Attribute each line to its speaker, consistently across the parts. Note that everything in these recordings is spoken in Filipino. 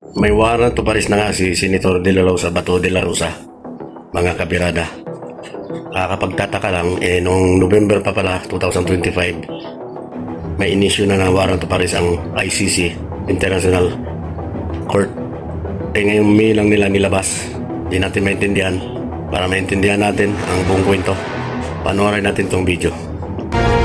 Speaker 1: May warrant to paris na nga si Senator De La Rosa, Bato De La Rosa, mga kabirada. Kakapagtataka lang, noong November pa pala, 2025, may inisyu na ng warrant to paris ang ICC, International Court. Ngayong May lang nila nilabas. Di natin maintindihan. Para maintindihan natin ang buong kwento, panoorin natin tong video.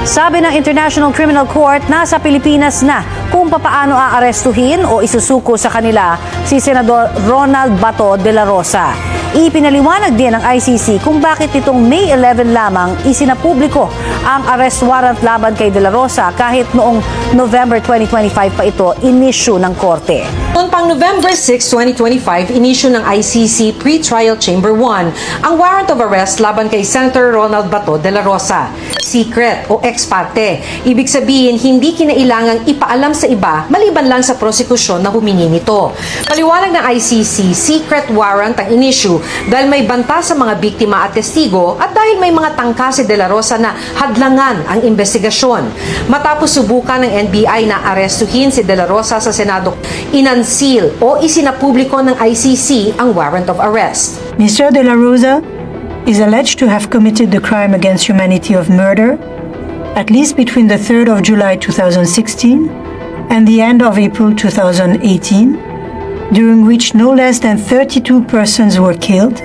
Speaker 2: Sabi ng International Criminal Court, nasa Pilipinas na kung papaano aarestuhin o isusuko sa kanila si Senador Ronald Bato de la Rosa. Ipinaliwanag din ng ICC kung bakit nitong May 11 lamang isinapubliko ang arrest warrant laban kay de la Rosa kahit noong November 2025 pa ito inisyu ng korte.
Speaker 3: Noong pang November 6, 2025, inisyu ng ICC Pre-Trial Chamber 1 ang warrant of arrest laban kay Senator Ronald Bato de la Rosa. Secret o ex parte. Ibig sabihin, hindi kinailangang ipaalam sa iba maliban lang sa prosekusyon na humingi nito. Paliwanag ng ICC, secret warrant ang inisyu dahil may banta sa mga biktima at testigo at dahil may mga tangka si de la Rosa na hadlangan ang investigasyon. Matapos subukan ng NBI na arestuhin si de la Rosa sa Senado, inunseal o isinapubliko ng ICC ang warrant of arrest.
Speaker 4: Mr. De La Rosa is alleged to have committed the crime against humanity of murder at least between the 3rd of July 2016 and the end of April 2018, during which no less than 32 persons were killed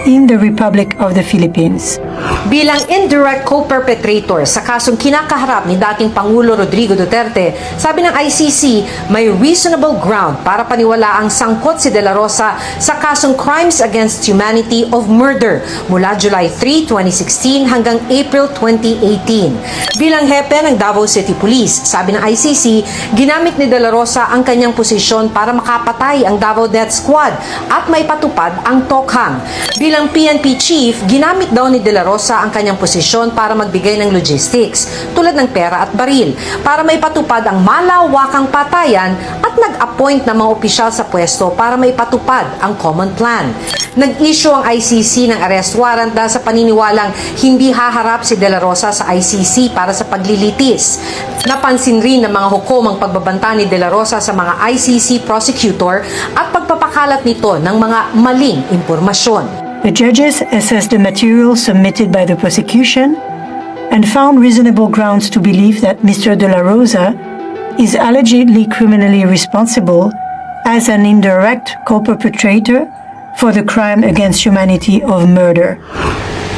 Speaker 4: in the Republic of the Philippines.
Speaker 3: Bilang indirect co-perpetrator sa kasong kinakaharap ni dating Pangulo Rodrigo Duterte, sabi ng ICC, may reasonable ground para paniwalaang sangkot si De La Rosa sa kasong Crimes Against Humanity of Murder mula July 3, 2016 hanggang April 2018. Bilang hepe ng Davao City Police, sabi ng ICC, ginamit ni De La Rosa ang kanyang posisyon para makapatay ang Davao Death Squad at may patupad ang tokhang. Bilang PNP chief, ginamit daw ni De La Rosa ang kanyang posisyon para magbigay ng logistics, tulad ng pera at baril, para maipatupad ang malawakang patayan at nag-appoint ng mga opisyal sa pwesto para maipatupad ang common plan. Nag-issue ang ICC ng arrest warrant dahil sa paniniwalang hindi haharap si De La Rosa sa ICC para sa paglilitis. Napansin rin ng mga hukom ang pagbabanta ni De La Rosa sa mga ICC prosecutor at pagpapakalat nito ng mga maling impormasyon.
Speaker 4: The judges assessed the material submitted by the prosecution and found reasonable grounds to believe that Mr. De La Rosa is allegedly criminally responsible as an indirect co-perpetrator for the crime against humanity of murder.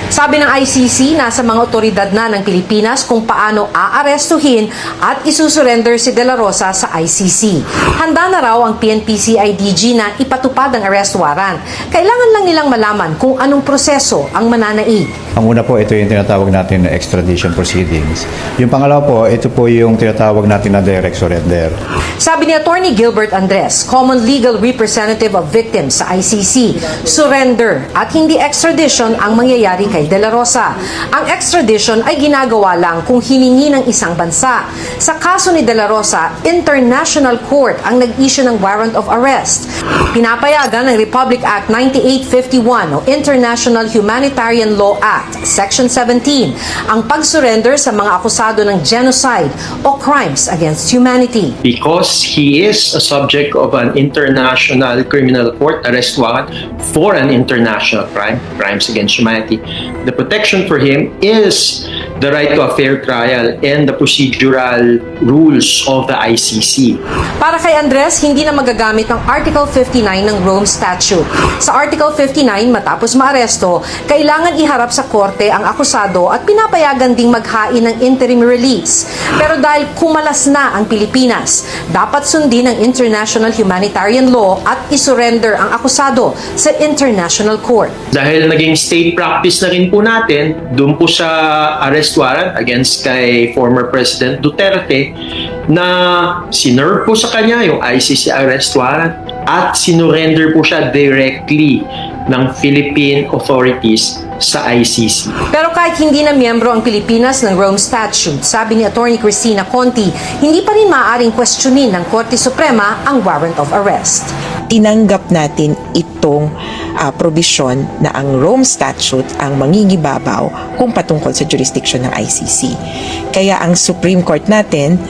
Speaker 3: Sabi ng ICC, nasa mga otoridad na ng Pilipinas kung paano aarestuhin at isusurrender si De La Rosa sa ICC. Handa na raw ang PNP-CIDG na ipatupad ang arrest warrant. Kailangan lang nilang malaman kung anong proseso ang mananaig.
Speaker 5: Ang una po, ito yung tinatawag natin na extradition proceedings. Yung pangalawa po, ito po yung tinatawag natin na direct surrender.
Speaker 3: Sabi ni Attorney Gilbert Andres, Common Legal Representative of Victims sa ICC, surrender at hindi extradition ang mangyayari kay De La Rosa. Ang extradition ay ginagawa lang kung hiningi ng isang bansa. Sa kaso ni De La Rosa, International Court ang nag-issue ng warrant of arrest. Pinapayagan ng Republic Act 9851 o International Humanitarian Law Act, Section 17, ang pag-surrender sa mga akusado ng genocide o crimes against humanity.
Speaker 6: Because he is a subject of an international criminal court arrest warrant for an international crime, crimes against humanity, the protection for him is the right to a fair trial and the procedural rules of the ICC.
Speaker 3: Para kay Andres, hindi na magagamit ang Article 59 ng Rome Statute. Sa Article 59, matapos maaresto, kailangan iharap sa korte ang akusado at pinapayagan ding maghain ng interim release. Pero dahil kumalas na ang Pilipinas, dapat sundin ang international humanitarian law at isurrender ang akusado sa International Court.
Speaker 6: Dahil naging state practice na rin po natin, doon po sa arrest warrant against kay former President Duterte, na sinerve po sa kanya yung ICC arrest warrant at sinurrender po siya directly ng Philippine authorities sa ICC.
Speaker 3: Pero kahit hindi na miyembro ang Pilipinas ng Rome Statute, sabi ni Attorney Cristina Conti, hindi pa rin maaaring questionin ng Korte Suprema ang warrant of arrest.
Speaker 7: Tinanggap natin itong probisyon na ang Rome Statute ang mangingibabaw kung patungkol sa jurisdiction ng ICC. Kaya ang Supreme Court natin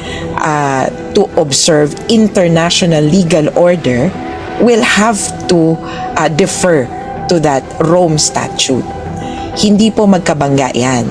Speaker 7: to observe international legal order will have to defer to that Rome Statute. Hindi po magkabangga yan.